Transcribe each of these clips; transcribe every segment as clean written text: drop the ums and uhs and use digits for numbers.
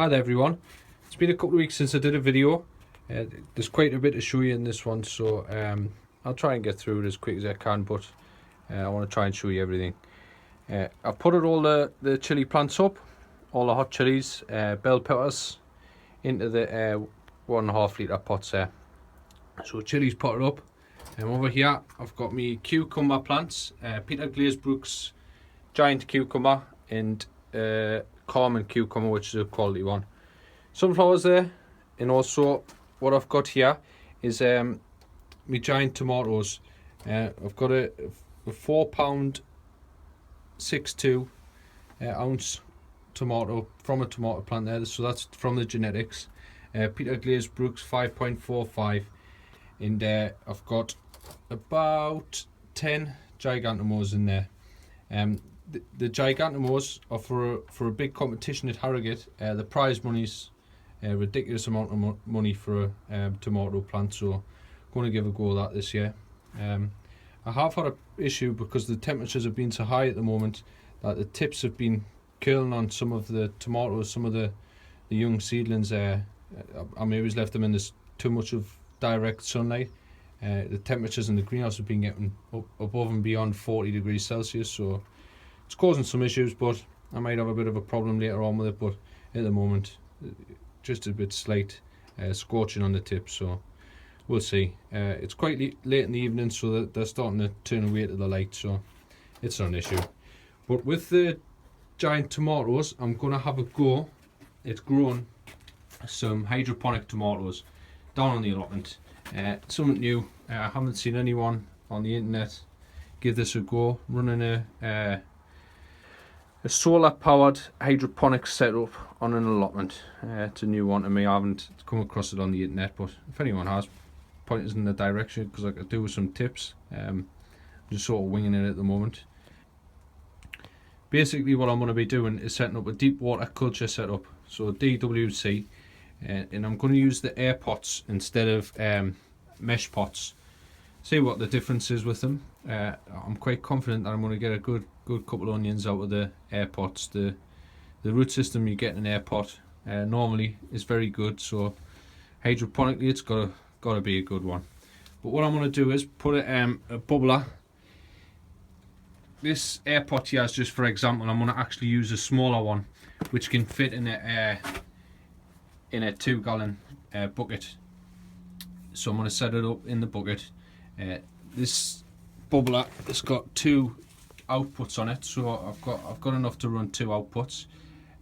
Hi there everyone, it's been a couple of weeks since I did a video. There's quite a bit to show you in this one, so I'll try and get through it as quick as I can, but I want to try and show you everything. I put all the chilli plants up, all the hot chilies, bell peppers, into the 1.5 litre pots there. So chilies potted up, and over here I've got me cucumber plants, Peter Glazebrook's giant cucumber and common cucumber, which is a quality one. Sunflowers there, and also what I've got here is my giant tomatoes. I've got a 4 pound 6.2 ounce tomato from a tomato plant there, so that's from the genetics. Peter Glazebrook's 5.45, and I've got about 10 gigantomos in there. The gigantomos are for a big competition at Harrogate. The prize money's a ridiculous amount of money for a tomato plant, so I'm going to give a go at that this year. I have had an issue because the temperatures have been so high at the moment that the tips have been curling on some of the tomatoes, some of the young seedlings there. I maybe left them in this too much of direct sunlight. The temperatures in the greenhouse have been getting up above and beyond 40 degrees Celsius, so it's causing some issues, but I might have a bit of a problem later on with it. But at the moment, just a bit slight scorching on the tips, so we'll see. It's quite late in the evening, so that they're starting to turn away to the light, so it's not an issue. But with the giant tomatoes, I'm going to have a go at growing some hydroponic tomatoes down on the allotment. Something new. I haven't seen anyone on the internet give this a go, running a solar powered hydroponic setup on an allotment. It's a new one to me. I haven't come across it on the internet, but if anyone has, point us in the direction, because I could do with some tips. I'm just sort of winging it at the moment. Basically what I'm going to be doing is setting up a deep water culture setup, so DWC, and I'm going to use the air pots instead of mesh pots. See what the difference is with them. I'm quite confident that I'm going to get a good couple of onions out of the air pots. The root system you get in an air pot normally is very good, so hydroponically it's got to be a good one. But what I'm going to do is put a bubbler. This air pot here is just for example. I'm going to actually use a smaller one, which can fit in a 2-gallon bucket. So I'm going to set it up in the bucket. This bubbler has got 2 outputs on it, so I've got enough to run 2 outputs.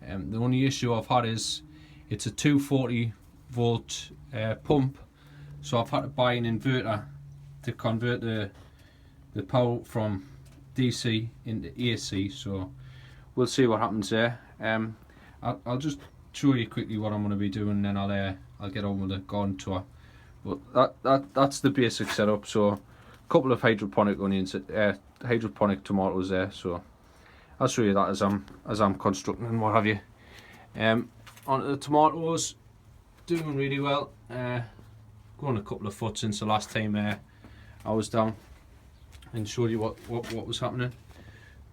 The only issue I've had is it's a 240 volt pump, so I've had to buy an inverter to convert the power from DC into AC. So we'll see what happens there. I'll just show you quickly what I'm going to be doing, and then I'll get on with the garden tour. But that's the basic setup. So a couple of hydroponic onions, hydroponic tomatoes there. So I'll show you that as I'm constructing and what have you. Onto the tomatoes, doing really well. Grown a couple of foot since the last time I was down and showed you what was happening.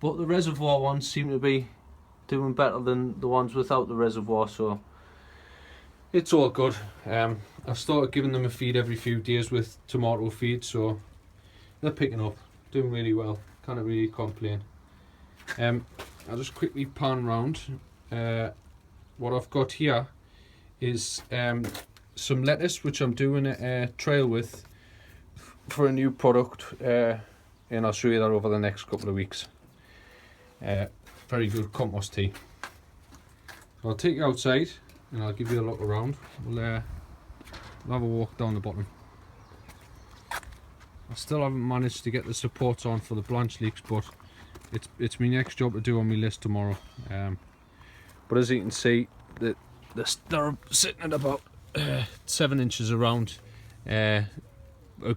But the reservoir ones seem to be doing better than the ones without the reservoir, so it's all good. I've started giving them a feed every few days with tomato feed, so they're picking up, doing really well. Can't really complain. I'll just quickly pan round. What I've got here is some lettuce, which I'm doing a trial with for a new product, and I'll show you that over the next couple of weeks. Very good compost tea. So I'll take you outside and I'll give you a look around. We'll have a walk down the bottom. I still haven't managed to get the supports on for the branch leeks, but it's my next job to do on my list tomorrow. But as you can see, they're sitting at about 7 inches around, a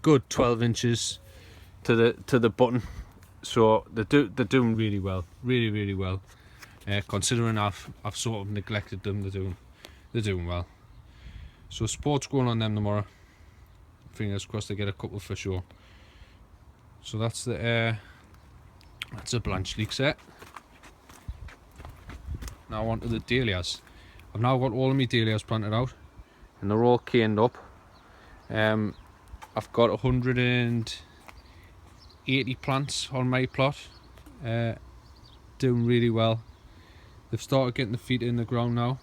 good 12 inches to the button. So they're doing really well, really well. Considering I've sort of neglected them, they're doing well. So sports going on them tomorrow. Fingers crossed they get a couple for sure. So that's a branch leek set. Now on to the Dahlias. I've now got all of my dahlias planted out, and they're all caned up. I've got 180 plants on my plot, doing really well. They've started getting the feet in the ground now,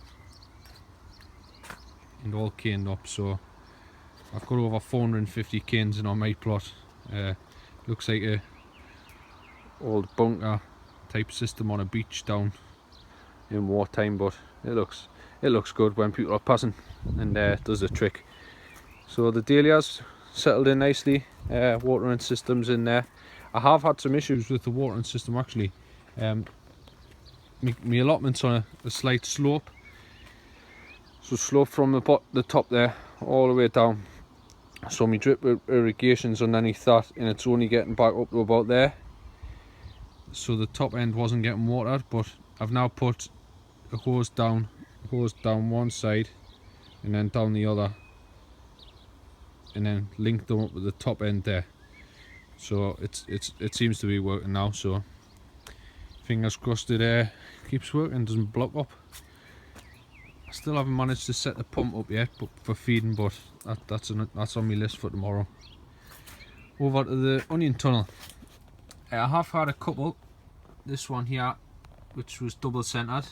and all caned up. So I've got over 450 canes in on my plot. Looks like a old bunker type system on a beach down in wartime, but it looks good when people are passing, and does the trick. So the dahlias settled in nicely, watering systems in there. I have had some issues with the watering system actually. My allotment's on a slight slope, so slope from the top there all the way down. So my drip irrigation's underneath that, and it's only getting back up to about there. So the top end wasn't getting watered, but I've now put a hose down one side and then down the other, and then linked them up with the top end there. So it seems to be working now, so fingers crossed it keeps working, doesn't block up. I still haven't managed to set the pump up yet, but for feeding, but that's on my list for tomorrow. Over to the onion tunnel. I have had a couple. This one here, which was double centered,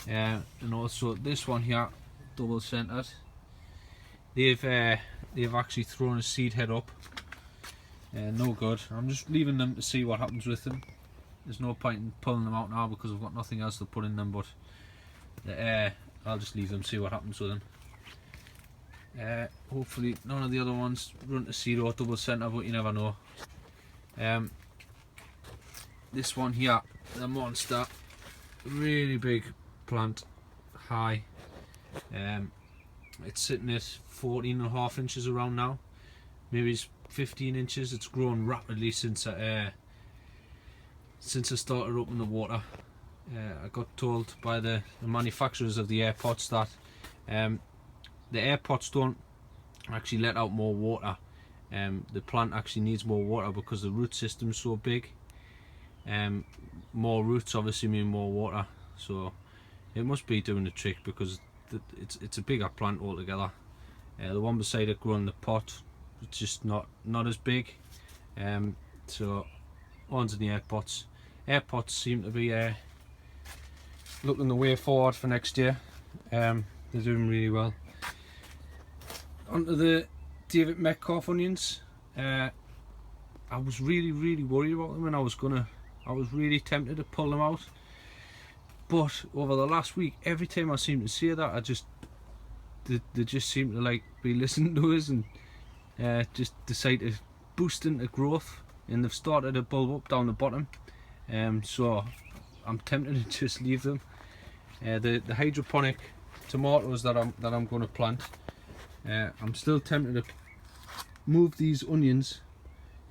and also this one here, double centered. They've actually thrown a seed head up. No good. I'm just leaving them to see what happens with them. There's no point in pulling them out now because I've got nothing else to put in them, but I'll just leave them, see what happens with them. Hopefully none of the other ones run to seed or double center, but you never know. This one here, the monster, really big plant, high. It's sitting at 14.5 inches around now. Maybe it's 15 inches. It's grown rapidly since I started up in the water. I got told by the manufacturers of the air pots that the air pots don't actually let out more water. The plant actually needs more water because the root system is so big. More roots obviously mean more water, so it must be doing the trick because it's a bigger plant altogether. The one beside it growing the pot, it's just not as big. So one's in the air pots. Air pots seem to be looking the way forward for next year. They're doing really well. Onto the David Metcalf onions. I was really worried about them, and I was really tempted to pull them out. But over the last week, every time I seem to say that, they just seem to like be listening to us and just decide to boost into growth, and they've started to bulb up down the bottom. So I'm tempted to just leave them. The hydroponic tomatoes that I'm going to plant, I'm still tempted to move these onions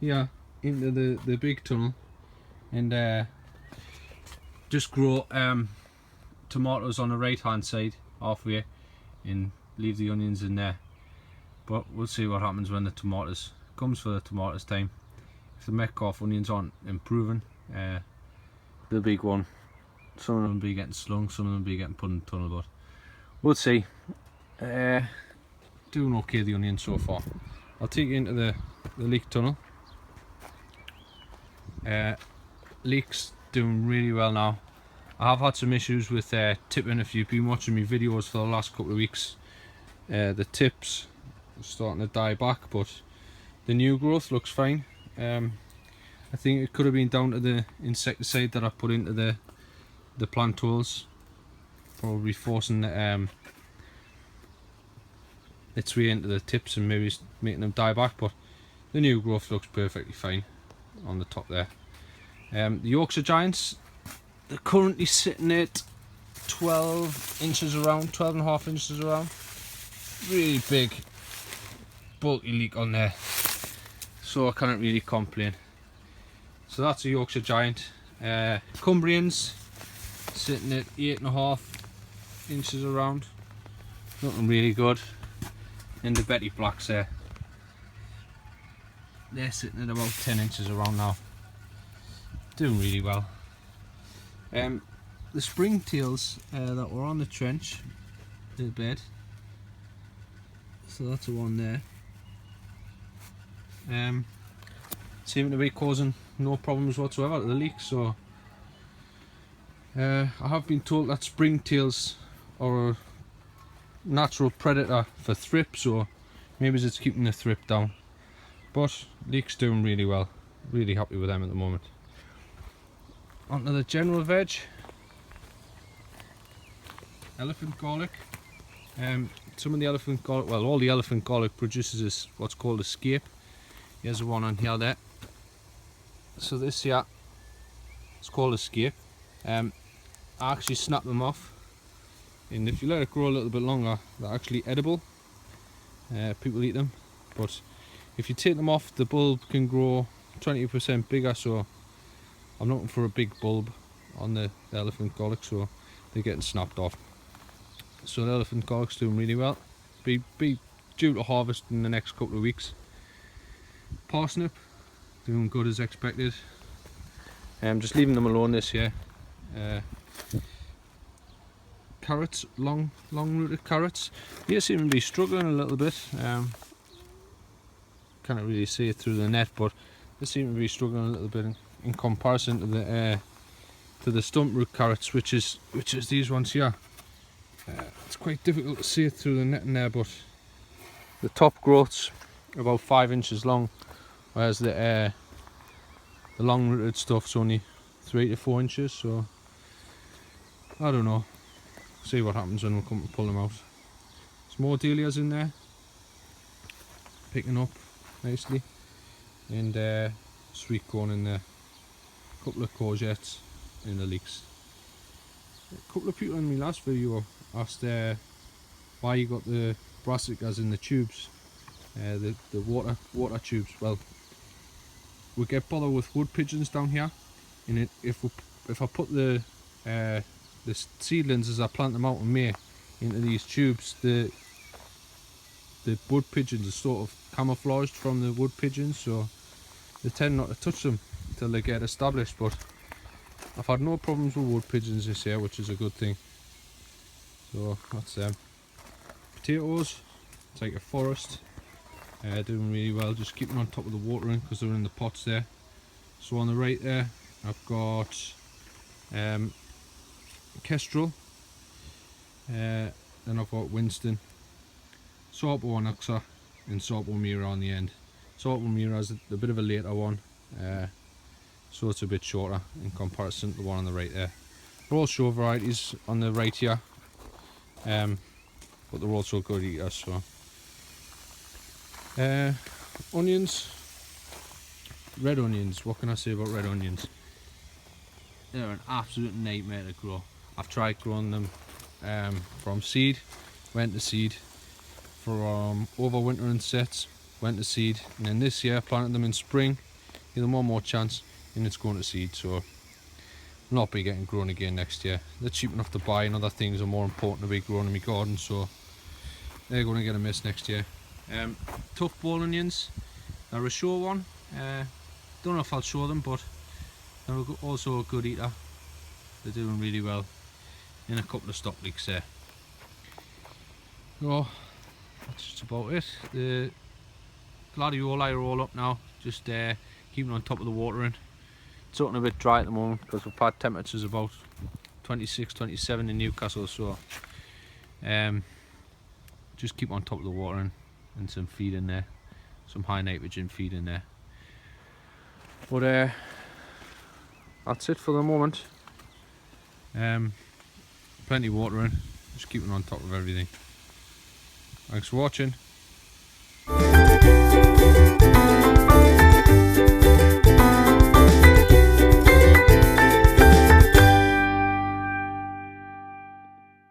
here into the big tunnel and just grow tomatoes on the right hand side halfway and leave the onions in there. But we'll see what happens when the tomatoes comes for the tomatoes time. If the Metcalf onions aren't improving, the big one, some of them will be getting slung, some of them will be getting put in the tunnel, but we'll see. Doing okay, the onions so far. I'll take you into the leek tunnel. Leeks doing really well now. I have had some issues with tipping. If you've been watching my videos for the last couple of weeks, the tips are starting to die back, but the new growth looks fine. I think it could have been down to the insecticide that I put into the plant tools, probably forcing its way into the tips and maybe making them die back, but the new growth looks perfectly fine on the top there. The Yorkshire Giants, they're currently sitting at 12 inches around, 12.5 inches around. Really big, bulky leek on there, so I can't really complain. So that's a Yorkshire Giant. Cumbrians sitting at 8.5 inches around, looking really good. And the Betty Blacks there, they're sitting at about 10 inches around now, doing really well. The springtails that were on the trench, little bed. So that's the one there. Seeming to be causing no problems whatsoever to the leeks. So I have been told that springtails are a natural predator for thrip, so maybe it's keeping the thrip down. But leeks doing really well. Really happy with them at the moment. Onto the general veg. Elephant garlic. Some of the elephant garlic, well, all the elephant garlic produces what's called a scape. Here's the one on here there. So this here, it's called a scape. I actually snap them off, and if you let it grow a little bit longer, they're actually edible. People eat them, but if you take them off, the bulb can grow 20% bigger. So I'm looking for a big bulb on the elephant garlic, so they're getting snapped off. So the elephant garlic's doing really well. Be due to harvest in the next couple of weeks. Parsnip doing good as expected. Just leaving them alone this year. Carrots, long rooted carrots. They seem to be struggling a little bit. Can't really see it through the net, but they seem to be struggling a little bit in comparison to the stump root carrots, which is these ones here. It's quite difficult to see it through the net in there, but the top growth's about 5 inches long, whereas the long rooted stuff's only 3 to 4 inches. So I don't know. See what happens when we come to pull them out. Some more dahlias in there, picking up nicely, and sweet corn in there. A couple of courgettes in the leeks. A couple of people in my last video asked why you got the brassicas in the tubes, the water tubes. Well, we get bothered with wood pigeons down here, and if I put the seedlings as I plant them out in May into these tubes, the wood pigeons are sort of camouflaged from the wood pigeons, so they tend not to touch them until they get established. But I've had no problems with wood pigeons this year, which is a good thing. So that's them. Potatoes, it's like a forest, doing really well. Just keeping on top of the watering because they're in the pots there. So on the right there, I've got Kestrel, then I've got Winston, Sorpo and Oxa, and Sorpo Mira on the end. Sorpo Mira is a bit of a later one, so it's a bit shorter in comparison to the one on the right there. They're all show varieties on the right here, but they're also good eaters. So onions, red onions. What can I say about red onions? They're an absolute nightmare to grow. I've tried growing them from seed, went to seed, from overwintering sets, went to seed, and then this year planted them in spring, give them one more chance, and it's going to seed. So I'll not be getting grown again next year. They're cheap enough to buy, and other things are more important to be grown in my garden, so they're going to get a miss next year. Tough ball onions, they're a show one. Don't know if I'll show them, but they're also a good eater. They're doing really well. In a couple of stock leeks there. So that's just about it. The gladioli are all up now, just keeping on top of the watering. It's looking a bit dry at the moment because we've had temperatures about 26, 27 in Newcastle, so just keep on top of the watering and some feed in there, some high nitrogen feed in there. But that's it for the moment. Plenty of watering, just keeping on top of everything. Thanks for watching.